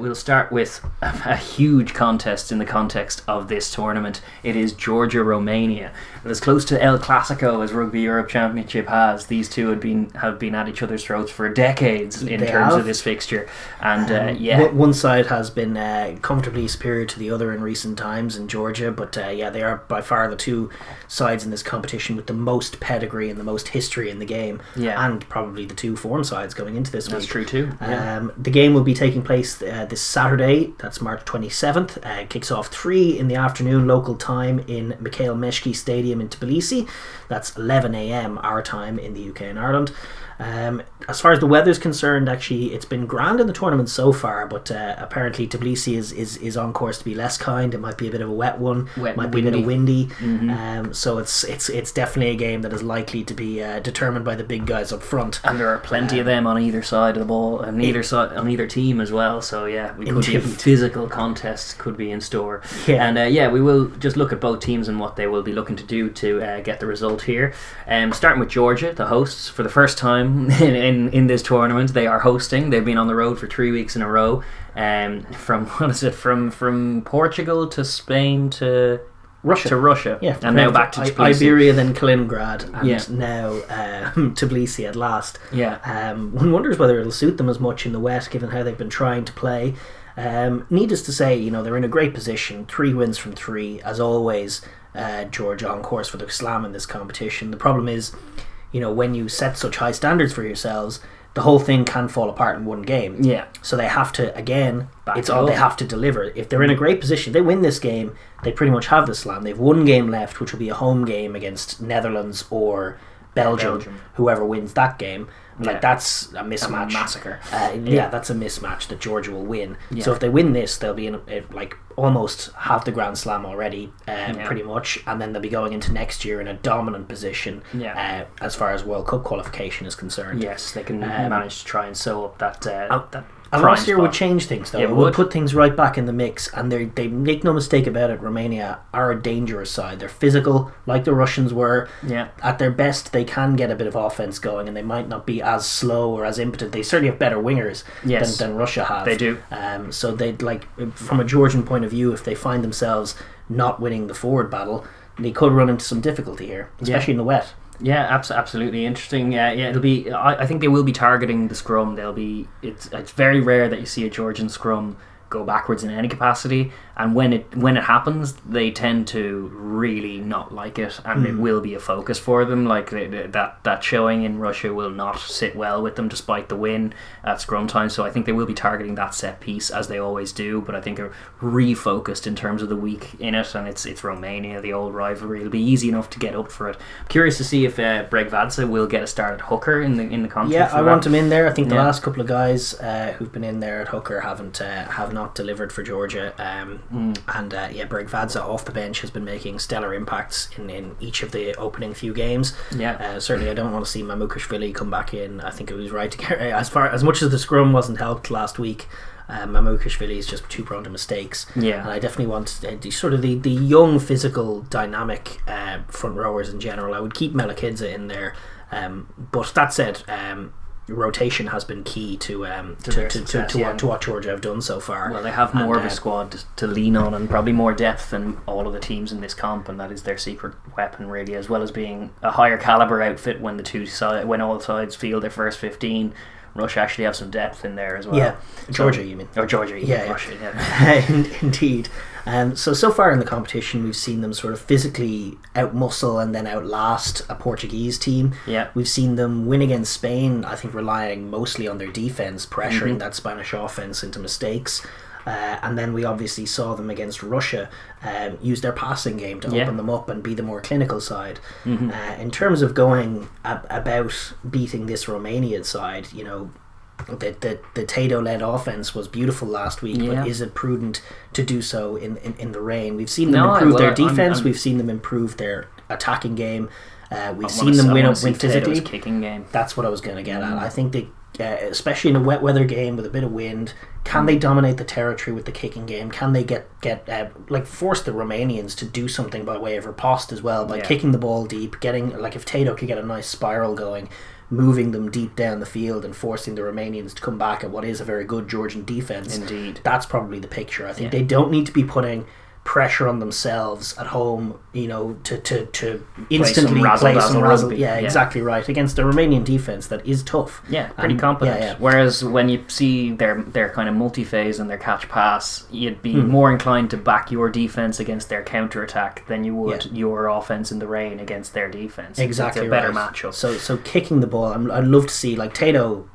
we'll start with a huge contest in the context of this tournament. It is Georgia-Romania. As close to El Clasico as Rugby Europe Championship has, these two have been at each other's throats for decades in terms of this fixture. And one side has been comfortably superior to the other in recent times in Georgia, but they are by far the two sides in this competition with the most pedigree and the most history in the game, and probably the two form sides going into this week. That's true too. The game will be taking place this Saturday, that's March 27th. Kicks off 3 in the afternoon local time in Mikhail Meshki Stadium in Tbilisi. That's 11 a.m. our time in the UK and Ireland. As far as the weather's concerned, actually it's been grand in the tournament so far, but apparently Tbilisi is on course to be less kind. It might be a bit of a wet one, might be a bit of windy. So it's definitely a game that is likely to be determined by the big guys up front, and there are plenty of them on either side of the ball, and on either team as well. So we could be physical contests could be in store. And we will just look at both teams and what they will be looking to do to get the result here. Starting with Georgia, the hosts, for the first time in this tournament. They are hosting. They've been on the road for 3 weeks in a row. From Portugal to Spain to Russia. And now back to Tbilisi. Iberia, then Kaliningrad, and now Tbilisi at last. One wonders whether it'll suit them as much in the wet, given how they've been trying to play. Needless to say, they're in a great position. 3 wins from 3, as always. Georgia on course for the slam in this competition. The problem is, when you set such high standards for yourselves, the whole thing can fall apart in one game. So they have to, again, they have to deliver. If they're in a great position, they win this game, they pretty much have the slam. They've one game left, which will be a home game against Netherlands or Belgium. Whoever wins that game. That's a mismatch. A massacre. That's a mismatch that Georgia will win. So if they win this, they'll be in almost have the Grand Slam already, pretty much, and then they'll be going into next year in a dominant position as far as World Cup qualification is concerned. Yes, they can manage to try and sew up that And last year would change things, though. It would put things right back in the mix, and they make no mistake about it, Romania are a dangerous side. They're physical, like the Russians were. At their best, they can get a bit of offense going, and they might not be as slow or as impotent. They certainly have better wingers than Russia have. They do. So they'd from a Georgian point of view, if they find themselves not winning the forward battle, they could run into some difficulty here, especially in the wet. Absolutely interesting. It'll be. I think they will be targeting the scrum. It's very rare that you see a Georgian scrum go backwards in any capacity, and when it happens, they tend to really not like it, and it will be a focus for them. Like that showing in Russia will not sit well with them, despite the win at scrum time. So I think they will be targeting that set piece, as they always do. But I think they're refocused in terms of the week in it, and it's Romania, the old rivalry. It'll be easy enough to get up for it. I'm curious to see if Bregvadze will get a start at hooker in the contest. I want him in there. I think the last couple of guys who've been in there at hooker have not delivered for Georgia. Bregvadze off the bench has been making stellar impacts in each of the opening few games. Certainly I don't want to see Mamukashvili come back in. I think it was right to get, as much as the scrum wasn't helped last week, Mamukashvili is just too prone to mistakes. And I definitely want the young, physical, dynamic front rowers in general. I would keep Melakidze in there, but that said, rotation has been key to what Georgia have done so far. Well, they have more of a squad to lean on, and probably more depth than all of the teams in this comp, and that is their secret weapon, really, as well as being a higher caliber outfit when when all sides field their first 15. Russia actually have some depth in there as well. Georgia, you mean? Or Georgia, Russia, Indeed. So far in the competition, we've seen them sort of physically outmuscle and then outlast a Portuguese team. We've seen them win against Spain, I think relying mostly on their defence, pressuring that Spanish offence into mistakes. And then we obviously saw them against Russia use their passing game to open them up and be the more clinical side. In terms of going about beating this Romanian side, the Tato-led offense was beautiful last week, but is it prudent to do so in the rain? We've seen them improve their defence, we've seen them improve their attacking game, we've seen them win physically. Kicking game. That's what I was going to get at. I think they, especially in a wet weather game with a bit of wind, can they dominate the territory with the kicking game? Can they get force the Romanians to do something by way of riposte as well, by kicking the ball deep, getting, if Tato could get a nice spiral going, moving them deep down the field and forcing the Romanians to come back at what is a very good Georgian defence. Indeed. That's probably the picture. I think they don't need to be putting pressure on themselves at home, to instantly play some razzle. Yeah, exactly right. Against a Romanian defence that is tough. Yeah, pretty competent. Whereas when you see their kind of multi-phase and their catch pass, you'd be more inclined to back your defence against their counter-attack than you would your offence in the rain against their defence. Exactly, it's a better matchup. So kicking the ball, I'd love to see, like Tato.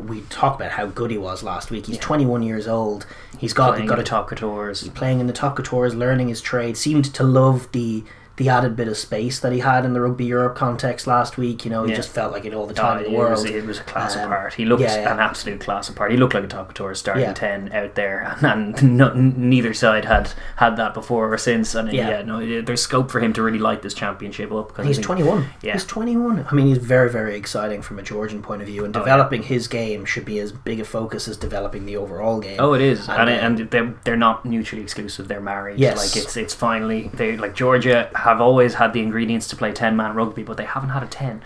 We talked about how good he was last week. He's 21 years old. He's got a top couture. He's playing in the top couture, learning his trade. Seemed to love the added bit of space that he had in the Rugby Europe context last week. He just felt like it all the time in the world. It was a class apart. He looked an absolute class apart. He looked like a top couture starting 10 out there, and neither side had that before or since. And there's scope for him to really light this championship up. He's 21. Yeah. He's 21. I mean, he's very, very exciting from a Georgian point of view, and developing his game should be as big a focus as developing the overall game. Oh, it is, and they're not mutually exclusive. They're married. Yes. Like it's finally Georgia have always had the ingredients to play 10-man rugby, but they haven't had a 10.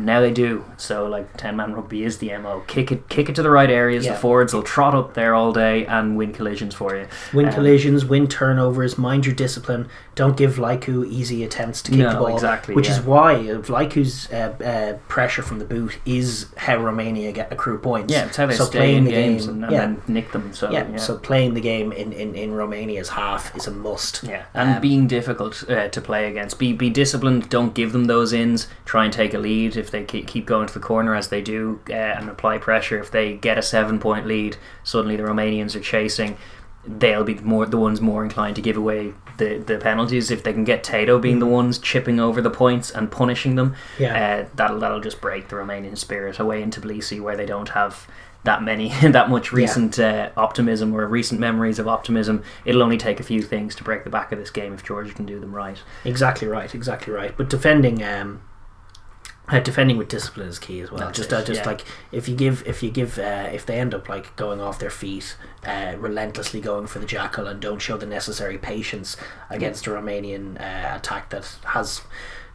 Now they do. So 10-man rugby is the MO. Kick it to the right areas. The forwards will trot up there all day and win collisions for you. Collisions, win turnovers, mind your discipline. Don't give Laiku easy attempts to kick the ball. Exactly. Which is why Laiku's pressure from the boot is how Romania accrue points. Yeah, it's how they stay in games and then nick them. So playing the game in Romania's half is a must. Yeah, and being difficult to play against. Be disciplined. Don't give them those ins. Try and take a lead if they keep going to the corner as they do, and apply pressure. If they get a 7-point lead, suddenly the Romanians are chasing. They'll be the ones more inclined to give away the penalties. If they can get Tato being the ones chipping over the points and punishing them, that'll just break the Romanian spirit away in Tbilisi, where they don't have that much recent optimism or recent memories of optimism. It'll only take a few things to break the back of this game if Georgia can do them right. Exactly right. But defending with discipline is key as well. Like if they end up like going off their feet, relentlessly going for the jackal, and don't show the necessary patience against a Romanian attack that has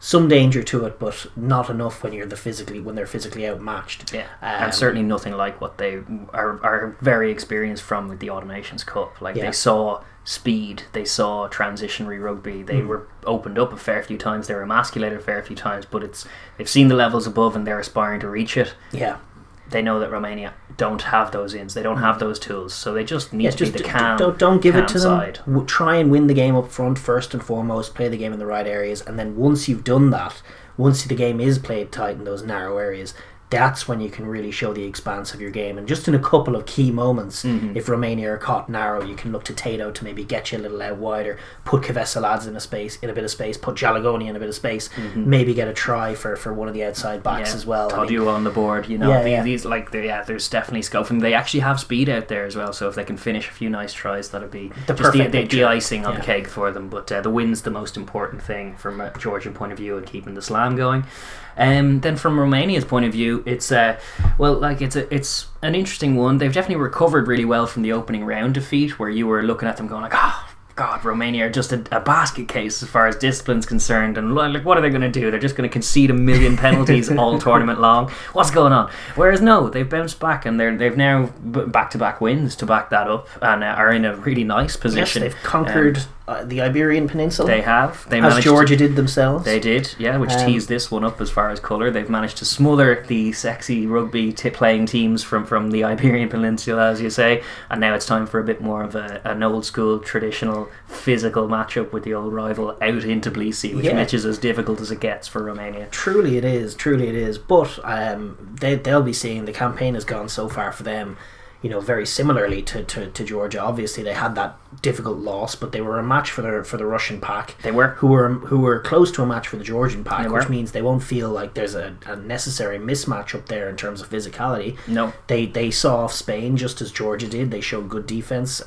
some danger to it, but not enough when they're physically outmatched. And certainly nothing like what they are very experienced from with the Automations Cup. They saw speed, they saw transitionary rugby, they were opened up a fair few times, they were emasculated a fair few times, but they've seen the levels above and they're aspiring to reach it. They know that Romania don't have those ins, they don't have those tools, so they just need to be the calm. Don't give it to side. them. Try and win the game up front first and foremost. Play the game in the right areas, and then once you've done that, once the game is played tight in those narrow areas, that's when you can really show the expanse of your game. And just in a couple of key moments, if Romania are caught narrow, you can look to Tato to maybe get you a little out wider, put Kvesaladze in a bit of space, put Jalagoni in a bit of space, maybe get a try for one of the outside backs as well. Todu on the board, these there's definitely scope, and they actually have speed out there as well, so if they can finish a few nice tries, that'd be the icing on the cake for them. But the win's the most important thing from a Georgian point of view and keeping the slam going. Then from Romania's point of view, it's it's an interesting one. They've definitely recovered really well from the opening round defeat, where you were looking at them going like, God, Romania are just a basket case as far as discipline's concerned, and what are they going to do? They're just going to concede a million penalties all tournament long. What's going on? Whereas no, they've bounced back, and they've now back-to-back wins to back that up, and are in a really nice position. Yes, they've conquered the Iberian Peninsula. They have. As Georgia did themselves. They did, which teased this one up as far as colour. They've managed to smother the sexy rugby playing teams from the Iberian Peninsula, as you say, and now it's time for a bit more of an old school, traditional, physical matchup with the old rival out in Tbilisi, which is as difficult as it gets for Romania. Truly it is. But they'll be seeing the campaign has gone so far for them, very similarly to Georgia. Obviously they had that difficult loss, but they were a match for the Russian pack. They were who were close to a match for the Georgian pack, which means they won't feel like there's a necessary mismatch up there in terms of physicality. No, they saw off Spain just as Georgia did. They showed good defense.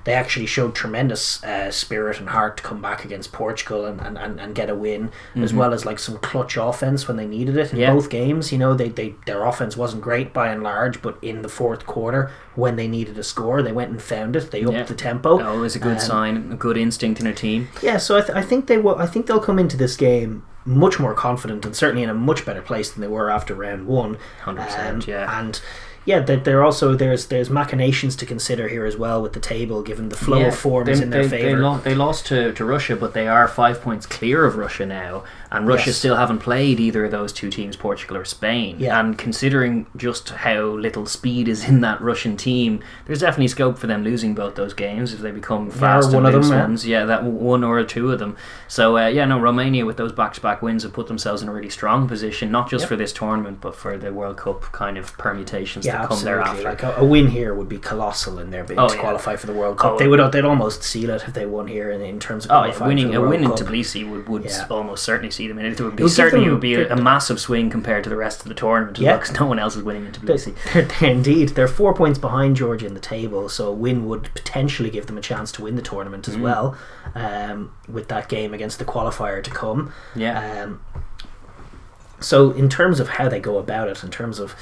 They actually showed tremendous spirit and heart to come back against Portugal and get a win, as well as some clutch offense when they needed it in both games. Their offense wasn't great by and large, but in the fourth quarter when they needed a score, they went and found it. They upped the tempo. Oh, it was a good sign, a good instinct in a team. Yeah, so I think they'll come into this game much more confident and certainly in a much better place than they were after round one. 100%, yeah. And yeah, they're also there's machinations to consider here as well with the table, given the flow of forms in their favour. They lost to Russia, but they are 5 points clear of Russia now, and Russia still haven't played either of those two teams, Portugal or Spain. Yeah. And considering just how little speed is in that Russian team, there's definitely scope for them losing both those games if they become fast and loose ones. Yeah, that one or two of them. So Romania with those back-to-back wins have put themselves in a really strong position, not just for this tournament, but for the World Cup kind of permutations that come thereafter. Like a win here would be colossal in their bid to qualify for the World Cup. They'd almost seal it if they won here in terms of qualifying for the World Cup. In Tbilisi would almost certainly see them in it. It would be a massive swing compared to the rest of the tournament, because no one else is winning in Tbilisi. Indeed, they're 4 points behind Georgia in the table, so a win would potentially give them a chance to win the tournament as well, with that game against the qualifier to come. So in terms of how they go about it, in terms of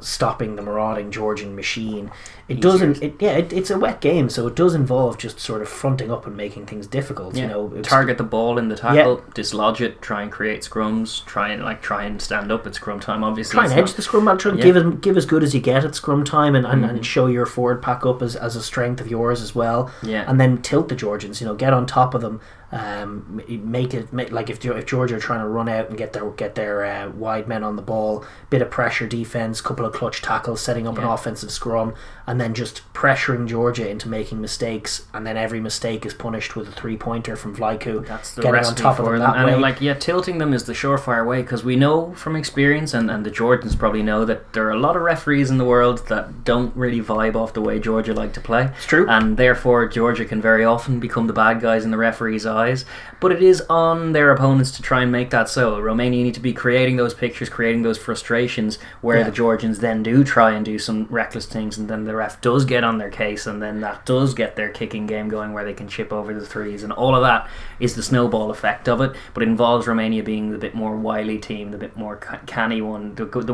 stopping the marauding Georgian machine, it's a wet game, so it does involve just sort of fronting up and making things difficult. Target the ball in the tackle, dislodge it, try and create scrums, try and stand up at scrum time. Obviously, try and edge the scrum, try and give as good as you get at scrum time, and show your forward pack up as a strength of yours as well. And then tilt the Georgians. Get on top of them. Make like if Georgia are trying to run out and get their wide men on the ball, bit of pressure defense, couple of clutch tackles, setting up an offensive scrum, and then just pressuring Georgia into making mistakes, and then every mistake is punished with a 3-pointer from Vlaicu. That's the getting on top of them that way. Tilting them is the surefire way, because we know from experience, and the Georgians probably know, that there are a lot of referees in the world that don't really vibe off the way Georgia like to play. It's true, and therefore Georgia can very often become the bad guys in the referee's eyes. But it is on their opponents to try and make that so. Romania need to be creating those pictures, creating those frustrations, where the Georgians then do try and do some reckless things, and then the ref does get on their case, and then that does get their kicking game going where they can chip over the threes, and all of that is the snowball effect of it. But it involves Romania being the bit more wily team, the bit more canny one, the good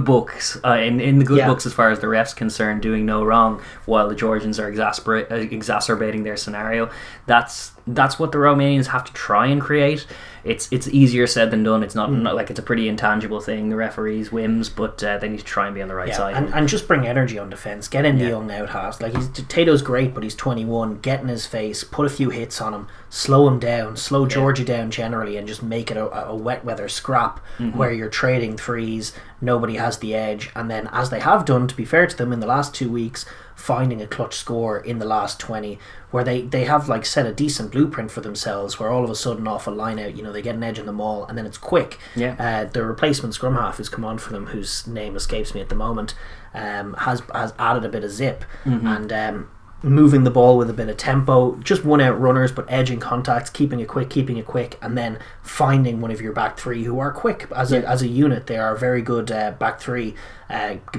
books in the good books as far as the ref's concerned, doing no wrong, while the Georgians are exacerbating their scenario. That's what the Romanians have to try and create. It's easier said than done. It's not like it's a pretty intangible thing, the referees' whims, but they need to try and be on the right side. And just bring energy on defence. Get in the young out halves. Like, Tato's great, but he's 21. Get in his face, put a few hits on him, slow him down, slow Georgia down generally, and just make it a wet weather scrap where you're trading threes, nobody has the edge, and then, as they have done, to be fair to them, in the last 2 weeks, finding a clutch score in the last 20, where they have set a decent blueprint for themselves, where all of a sudden off a line out, they get an edge in the maul, and then it's quick. The replacement scrum half who's come on for them, whose name escapes me at the moment, has added a bit of zip, and moving the ball with a bit of tempo, just one out runners, but edging contacts, keeping it quick, and then finding one of your back three who are quick as a unit. They are very good back three.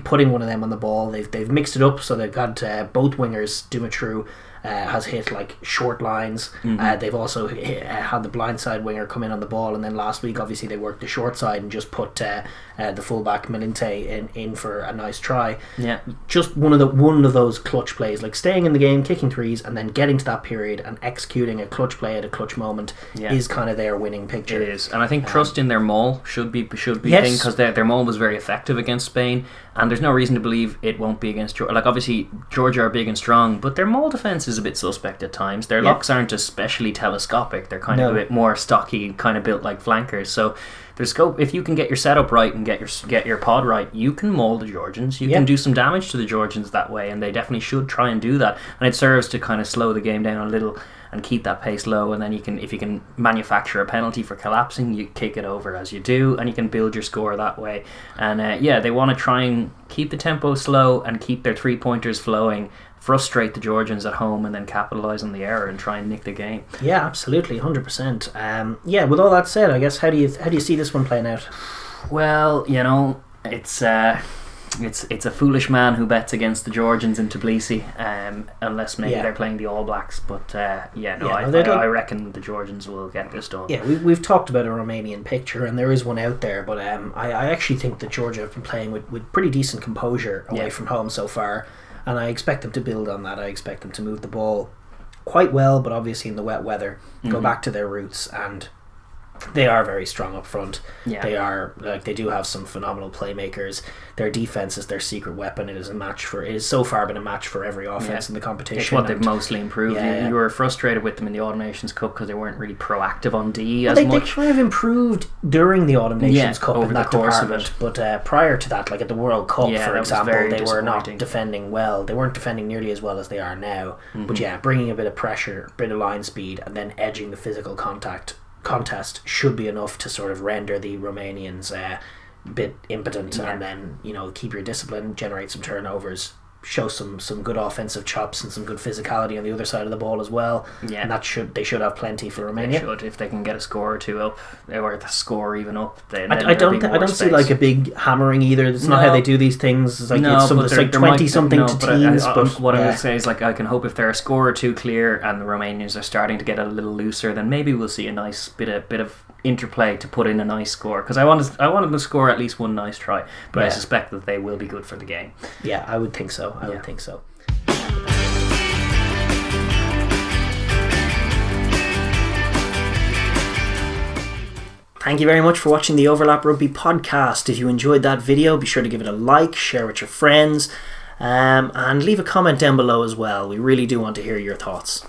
Putting one of them on the ball, they've mixed it up, so they've got both wingers. Dumitru has hit short lines. They've also had the blindside winger come in on the ball, and then last week obviously they worked the short side and just put the fullback Melinte in for a nice try. Just one of those clutch plays, staying in the game, kicking threes, and then getting to that period and executing a clutch play at a clutch moment is kind of their winning picture. It is, and I think trust in their maul should be thing, because their maul was very effective against Spain, and there's no reason to believe it won't be against Georgia. Obviously Georgia are big and strong, but their maul defense is a bit suspect at times. Their locks aren't especially telescopic. They're kind of a bit more stocky, kind of built like flankers. So there's scope. If you can get your setup right and get your pod right, you can maul the Georgians. You can do some damage to the Georgians that way, and they definitely should try and do that. And it serves to kind of slow the game down a little and keep that pace low, and then if you can manufacture a penalty for collapsing, you kick it over as you do, and you can build your score that way. And they want to try and keep the tempo slow and keep their 3-pointers flowing, frustrate the Georgians at home, and then capitalise on the error and try and nick the game. Yeah, absolutely, 100%. With all that said, I guess how do you see this one playing out? Well, it's a foolish man who bets against the Georgians in Tbilisi, unless maybe they're playing the All Blacks. But I reckon the Georgians will get this done. Yeah, we've talked about a Romanian picture, and there is one out there. But I actually think that Georgia have been playing with pretty decent composure away from home so far, and I expect them to build on that. I expect them to move the ball quite well, but obviously in the wet weather, go back to their roots and They are very strong up front. Yeah. They do have some phenomenal playmakers. Their defense is their secret weapon. It is so far been a match for every offense in the competition. It's what they've mostly improved. You were frustrated with them in the Autumn Nations Cup because they weren't really proactive on D as much. They kind of improved during the Autumn Nations Cup in that department. But prior to that, like at the World Cup, for example, they were not defending well. They weren't defending nearly as well as they are now. But bringing a bit of pressure, a bit of line speed, and then edging the physical contest should be enough to sort of render the Romanians a bit impotent, and then keep your discipline, generate some turnovers, show some good offensive chops and some good physicality on the other side of the ball as well. And they should have plenty for Romania. They should, if they can get a score or two up, or the score even up. Then I don't see like a big hammering either. It's not how they do these things. It's like it's like 20 something to teens. But what I would say is, like, I can hope if they're a score or two clear and the Romanians are starting to get a little looser, then maybe we'll see a nice bit of interplay to put in a nice score, because I wanted them to score at least one nice try, but I suspect that they will be good for the game. Yeah, I would think so. I would think so. Thank you very much for watching the Overlap Rugby podcast. If you enjoyed that video, be sure to give it a like, share with your friends, and leave a comment down below as well. We really do want to hear your thoughts.